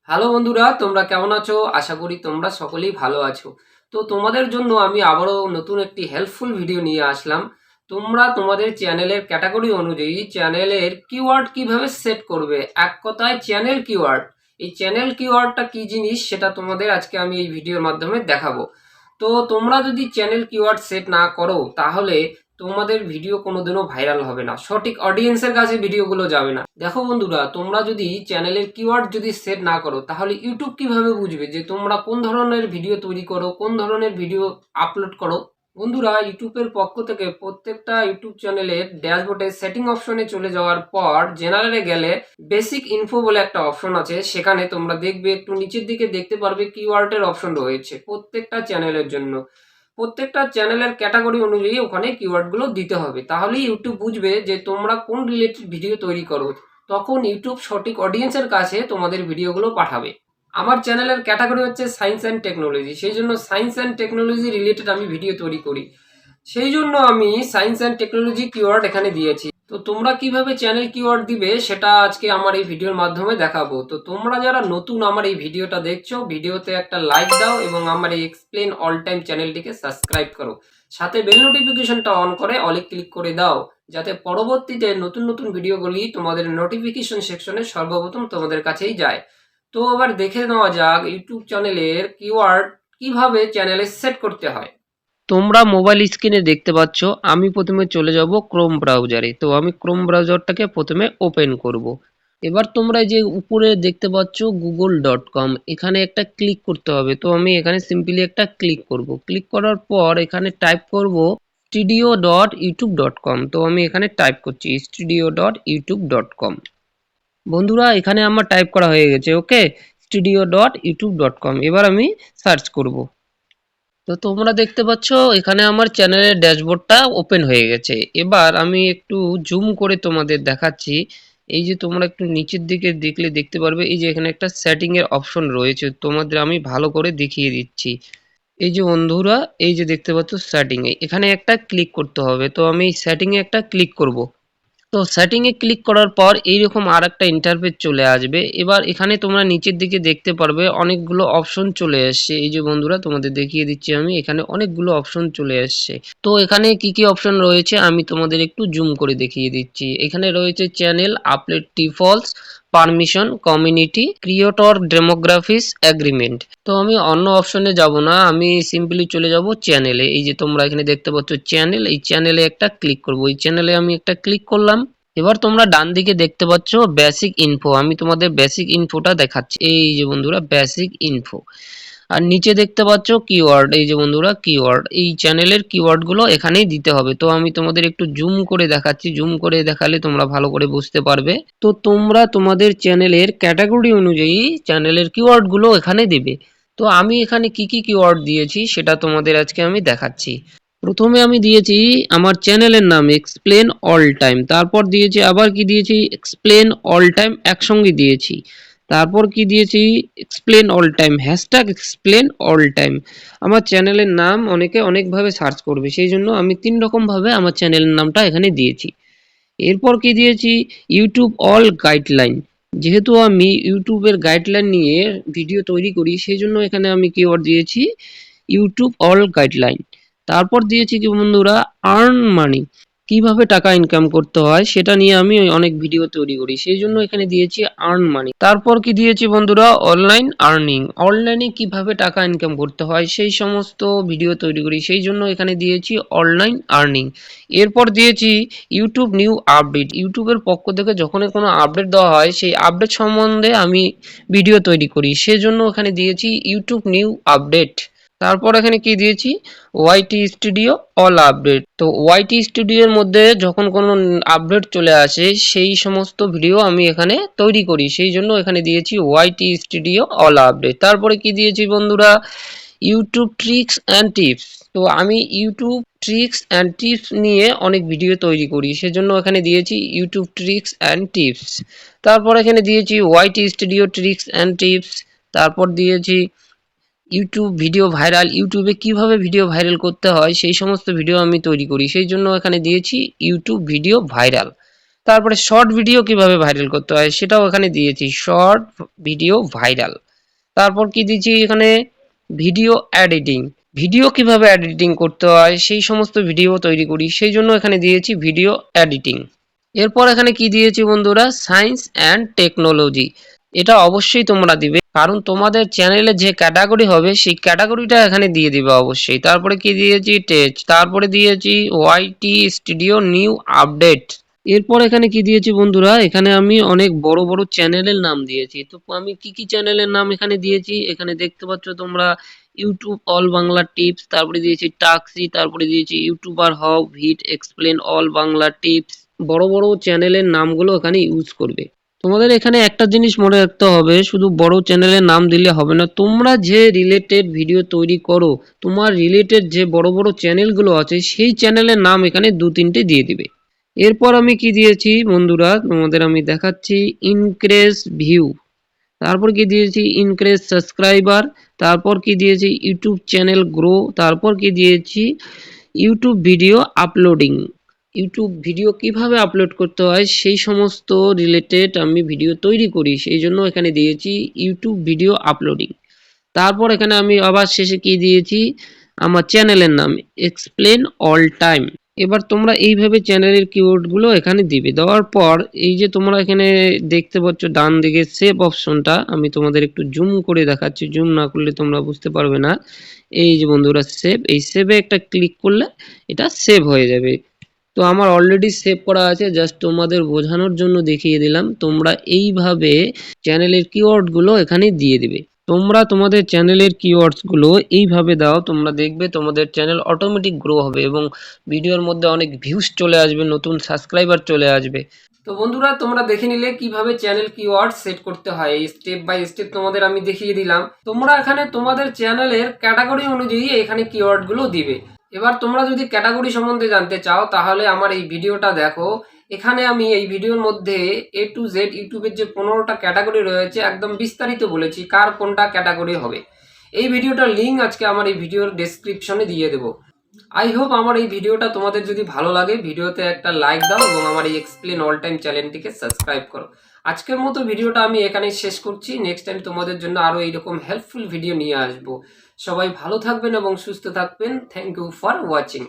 Hello বন্ধুরা, তোমরা কেমন আছো? আশা করি তোমরা সকলেই ভালো আছো। তো তোমাদের জন্য আমি আবারও নতুন একটি হেল্পফুল ভিডিও নিয়ে আসলাম। তোমরা তোমাদের চ্যানেলের ক্যাটাগরি অনুযায়ী চ্যানেলের কিওয়ার্ড কিভাবে সেট করবে, এক কথায় চ্যানেল কিওয়ার্ড। এই চ্যানেল কিওয়ার্ডটা কি জিনিস সেটা তোমাদের আজকে আমি এই ভিডিওর মাধ্যমে দেখাবো। তো তোমরা যদি চ্যানেল কিওয়ার্ড সেট না করো তাহলে তোমাদের ভিডিও কোনোদিনও ভাইরাল হবে না, সঠিক অডিয়েন্সের কাছে ভিডিওগুলো যাবে না। দেখো বন্ধুরা, তোমরা যদি চ্যানেলের কিওয়ার্ড যদি সেট না করো তাহলে ইউটিউব কিভাবে বুঝবে যে তোমরা কোন ধরনের ভিডিও তৈরি করো, কোন ধরনের ভিডিও আপলোড করো? বন্ধুরা, ইউটিউবের পক্ষ থেকে প্রত্যেকটা ইউটিউব চ্যানেলের ড্যাশবোর্ডে সেটিং অপশনে চলে যাওয়ার পর জেনারেলে গেলে বেসিক ইনফো বলে একটা অপশন আছে। সেখানে তোমরা দেখবে একটু নিচের দিকে দেখতে পারবে কিওয়ার্ডের অপশন রয়েছে প্রত্যেকটা চ্যানেলের জন্য। প্রত্যেকটা চ্যানেলের ক্যাটাগরি অনুযায়ী ওখানে কিওয়ার্ডগুলো দিতে হবে, তাহলেই ইউটিউব বুঝবে যে তোমরা কোন রিলেটেড ভিডিও তৈরি করো। তখন ইউটিউব সঠিক অডিয়েন্সের কাছে তোমাদের ভিডিওগুলো পাঠাবে। আমার চ্যানেলের ক্যাটাগরি হচ্ছে সায়েন্স অ্যান্ড টেকনোলজি, সেই জন্য সায়েন্স অ্যান্ড টেকনোলজি রিলেটেড আমি ভিডিও তৈরি করি। সেই জন্য আমি সায়েন্স অ্যান্ড টেকনোলজি কিওয়ার্ড এখানে দিয়েছি। তো তোমরা কিভাবে চ্যানেল কিওয়ার্ড দিবে সেটা আজকে আমার এই ভিডিওর মাধ্যমে দেখাবো। তো তোমরা যারা নতুন আমার এই ভিডিওটা দেখছো, ভিডিওতে একটা লাইক দাও এবং আমার এই এক্সপ্লেন অল টাইম চ্যানেলটিকে সাবস্ক্রাইব করো। সাথে বেল নোটিফিকেশনটা অন করে অলে ক্লিক করে দাও, যাতে পরবর্তীতে নতুন নতুন ভিডিওগুলি তোমাদের নোটিফিকেশন সেকশনে সর্বপ্রথম তোমাদের কাছেই যায়। তো এবার দেখে নেওয়া যাক ইউটিউব চ্যানেলের কিওয়ার্ড কিভাবে চ্যানেলে সেট করতে হয়। তোমরা মোবাইল স্ক্রিনে দেখতে পাচ্ছ, আমি প্রথমে চলে যাব ক্রোম ব্রাউজারে। তো আমি ক্রোম ব্রাউজারটাকে প্রথমে ওপেন করব। এবার তোমরা যে উপরে দেখতে পাচ্ছ google.com, এখানে একটা ক্লিক করতে হবে। তো আমি এখানে সিম্পলি একটা ক্লিক করব। ক্লিক করার পর এখানে টাইপ করব studio.youtube.com। তো আমি এখানে টাইপ করছি studio.youtube.com। বন্ধুরা, এখানে আমার টাইপ করা হয়ে গেছে। ওকে, studio.youtube.com। এবার আমি সার্চ করব। তো তোমরা দেখতে পাচ্ছ এখানে আমার চ্যানেলের ড্যাশবোর্ডটা ওপেন হয়ে গেছে। এবার আমি একটু জুম করে তোমাদের দেখাচ্ছি। এই যে তোমরা একটু নিচের দিকে দেখলে দেখতে পারবে, এই যে এখানে একটা সেটিং এর অপশন রয়েছে। তোমাদের আমি ভালো করে দেখিয়ে দিচ্ছি। এই যে বন্ধুরা, এই যে দেখতে পাচ্ছ সেটিং এ, এখানে একটা ক্লিক করতে হবে। তো আমি সেটিং এ একটা ক্লিক করব। তো সেটিং এ ক্লিক করার পর এইরকম আর একটা ইন্টারফেস চলে আসবে। এবার এখানে তোমরা নিচের দিকে দেখতে পারবে অনেকগুলো অপশন চলে এসছে। এই যে বন্ধুরা, তোমাদের দেখিয়ে দিচ্ছি আমি, এখানে অনেকগুলো অপশন চলে এসছে। তো এখানে কি কি অপশন রয়েছে আমি তোমাদের একটু জুম করে দেখিয়ে দিচ্ছি। এখানে রয়েছে channel, upload defaults, permission, community, creator demographics, agreement. তো আমি অন্য অপশনে যাব না, আমি সিম্পলি চলে যাব চ্যানেলে। এই যে তোমরা এখানে দেখতে পাচ্ছ চ্যানেল, এই চ্যানেলে একটা ক্লিক করব। এই চ্যানেলে আমি একটা ক্লিক করলাম। এবার তোমরা ডান দিকে দেখতে পাচ্ছ বেসিক ইনফো, আমি তোমাদের বেসিক ইনফোটা দেখাচ্ছি। এই যে বন্ধুরা, বেসিক ইনফো। আর নিচে দেখতে পাচ্ছ কিওয়ার্ড, এই যে বন্ধুরা কিওয়ার্ড, এই চ্যানেলের কিওয়ার্ড গুলো এখানেই দিতে হবে। তো আমি তোমাদের একটু জুম করে দেখাচ্ছি, জুম করে দেখালে তোমরা ভালো করে বুঝতে পারবে। তো তোমরা তোমাদের চ্যানেলের ক্যাটাগরি অনুযায়ী চ্যানেলের কিওয়ার্ড গুলো এখানে দিবে। তো আমি এখানে কি কি কিওয়ার্ড দিয়েছি সেটা তোমাদের আজকে আমি দেখাচ্ছি। প্রথমে আমি দিয়েছি আমার চ্যানেলের নাম এক্সপ্লেন অল টাইম, তারপর দিয়েছি আবার কি দিয়েছি এক্সপ্লেন অল টাইম একসঙ্গে দিয়েছি। তারপর কি দিয়েছি explain all time, hashtag explain all time. আমার চ্যানেলের নাম অনেকে অনেকভাবে সার্চ করবে, সেই জন্য আমি 3 রকম ভাবে আমার চ্যানেলের নামটা এখানে দিয়েছি। এরপর কি দিয়েছি ইউটিউব অল গাইডলাইন, যেহেতু আমি ইউটিউবের গাইডলাইন নিয়ে ভিডিও তৈরি করি সেই জন্য এখানে আমি কিওয়ার্ড দিয়েছি ইউটিউব অল গাইডলাইন। তারপর দিয়েছি কি বন্ধুরা আর্ন মানি, কিভাবে টাকা ইনকাম করতে হয় সেটা নিয়ে আমি অনেক ভিডিও তৈরি করি, সেই জন্য এখানে দিয়েছি আর্ন মানি। তারপর কি দিয়েছি বন্ধুরা অনলাইন আর্নিং, অনলাইনে কিভাবে টাকা ইনকাম করতে হয় সেই সমস্ত ভিডিও তৈরি করি, সেই জন্য এখানে দিয়েছি অনলাইন আর্নিং। এরপর দিয়েছি ইউটিউব নিউ আপডেট, ইউটিউবের পক্ষ থেকে যখনই কোনো আপডেট দেওয়া হয় সেই আপডেট সম্বন্ধে আমি ভিডিও তৈরি করি, সেজন্য এখানে দিয়েছি ইউটিউব নিউ আপডেট। তারপর এখানে কি দিয়েছি ওয়াইটি স্টুডিও অল আপডেট, তো ওয়াইটি স্টুডিওর মধ্যে যখন কোনো আপডেট চলে আসে সেই সমস্ত ভিডিও আমি এখানে তৈরি করি, সেই জন্য এখানে দিয়েছি ওয়াইটি স্টুডিও অল আপডেট। তারপরে কি দিয়েছি বন্ধুরা ইউটিউব ট্রিক্স অ্যান্ড টিপস, তো আমি ইউটিউব ট্রিক্স অ্যান্ড টিপস নিয়ে অনেক ভিডিও তৈরি করি, সেজন্য এখানে দিয়েছি ইউটিউব ট্রিক্স অ্যান্ড টিপস। তারপর এখানে দিয়েছি YT studio tricks and tips. তারপর দিয়েছি ইউটিউব ভিডিও ভাইরাল, ইউটিউবে কিভাবে ভিডিও ভাইরাল করতে হয় সেই সমস্ত ভিডিও আমি তৈরি করি, সেই জন্য এখানে দিয়েছি ইউটিউব ভিডিও ভাইরাল। তারপরে শর্ট ভিডিও কিভাবে ভাইরাল করতে হয় সেটাও এখানে দিয়েছি, শর্ট ভিডিও ভাইরাল। তারপর কি দিয়েছি এখানে ভিডিও এডিটিং, ভিডিও কিভাবে এডিটিং করতে হয় সেই সমস্ত ভিডিও তৈরি করি, সেই জন্য এখানে দিয়েছি ভিডিও এডিটিং। এরপর এখানে কি দিয়েছি বন্ধুরা, সায়েন্স অ্যান্ড টেকনোলজি। এটা অবশ্যই তোমরা দিবে, কারণ তোমাদের চ্যানেলে যে ক্যাটাগরি হবে সেই ক্যাটাগরিটা এখানে দিয়ে দিবে অবশ্যই। তারপরে কি দিয়েছি টেক, তারপরে দিয়েছি ওয়াইটি স্টুডিও নিউ আপডেট। এরপর এখানে কি দিয়েছি বন্ধুরা, এখানে আমি অনেক বড় বড় চ্যানেলের নাম দিয়েছি। তো আমি কি কি চ্যানেলের নাম এখানে দিয়েছি এখানে দেখতে পাচ্ছ তোমরা, ইউটিউব অল বাংলা টিপস, তারপরে দিয়েছি টাক্সি, তারপরে দিয়েছি ইউটিউবার হও, ভিট এক্সপ্লেন অল বাংলা টিপস। বড় বড় চ্যানেলের নামগুলো এখানে ইউজ করবে। তোমাদের এখানে একটা জিনিস মনে রাখতে হবে, শুধু বড় চ্যানেলের নাম দিলে হবে না, তোমরা যে রিলেটেড ভিডিও তৈরি করো, তোমার রিলেটেড যে বড় বড় চ্যানেলগুলো আছে সেই চ্যানেলের নাম এখানে 2-3টে দিয়ে দিবে। এরপর আমি কি দিয়েছি বন্ধুরা তোমাদের আমি দেখাচ্ছি, ইনক্রিজ ভিউ, তারপর কি দিয়েছি ইনক্রিজ সাবস্ক্রাইবার, তারপর কি দিয়েছি ইউটিউব চ্যানেল গ্রো, তারপর কি দিয়েছি YouTube video uploading, YouTube video কিভাবে আপলোড করতে হয় সেই সমস্ত রিলেটেড আমি ভিডিও তৈরি করি, সেই জন্য এখানে দিয়েছি ইউটিউব ভিডিও আপলোডিং। তারপর এখানে আমি আবার শেষে কি দিয়েছি, আমার চ্যানেলের নাম এক্সপ্লেন অল টাইম। এবার তোমরা এইভাবে চ্যানেলের কিওয়ার্ডগুলো এখানে দিবে। দেওয়ার পর এই যে তোমরা এখানে দেখতে পাচ্ছ ডান দিকে সেভ অপশনটা, আমি তোমাদের একটু জুম করে দেখাচ্ছি, জুম না করলে তোমরা বুঝতে পারবে না। এই যে বন্ধুরা সেভ, এই সেভে একটা ক্লিক করলে এটা সেভ হয়ে যাবে। তো আমার অলরেডি সেভ করা আছে, জাস্ট তোমাদের বোঝানোর জন্য দেখিয়ে দিলাম। তোমরা এইভাবে চ্যানেলের কিওয়ার্ডগুলো এখানে দিয়ে দিবে। তোমরা তোমাদের চ্যানেলের কিওয়ার্ডসগুলো এইভাবে দাও, তোমরা দেখবে তোমাদের চ্যানেল অটোমেটিক গ্রো হবে এবং ভিডিওর মধ্যে অনেক ভিউজ চলে আসবে, নতুন সাবস্ক্রাইবার চলে আসবে। তো বন্ধুরা তোমরা দেখে নিলে কিভাবে চ্যানেল কিওয়ার্ড সেট করতে হয়, এই স্টেপ বাই স্টেপ তোমাদের আমি দেখিয়ে দিলাম। তোমরা এখানে তোমাদের চ্যানেলের ক্যাটাগরি অনুযায়ী এখানে কিওয়ার্ডগুলো দিবে। এবার তোমরা যদি ক্যাটাগরি সম্বন্ধে জানতে চাও তাহলে আমার এই ভিডিওটা দেখো। এখানে আমি এই ভিডিওর মধ্যে A to Z ইউটিউবের যে 15টা ক্যাটাগরি রয়েছে একদম বিস্তারিত বলেছি কার কোনটা ক্যাটাগরি হবে। এই ভিডিওটার লিঙ্ক আজকে আমার এই ভিডিওর ডেসক্রিপশনে দিয়ে দেবো। আই হোপ আমার এই ভিডিওটা তোমাদের যদি ভালো লাগে ভিডিওতে একটা লাইক দাও এবং আমার এই এক্সপ্লেন অল টাইম চ্যানেলটিকে সাবস্ক্রাইব করো। আজকের মতো ভিডিওটা আমি এখানেই শেষ করছি। নেক্সট টাইম তোমাদের জন্য আরও এইরকম হেল্পফুল ভিডিও নিয়ে আসবো। সবাই ভালো থাকবেন এবং সুস্থ থাকবেন। Thank you for watching.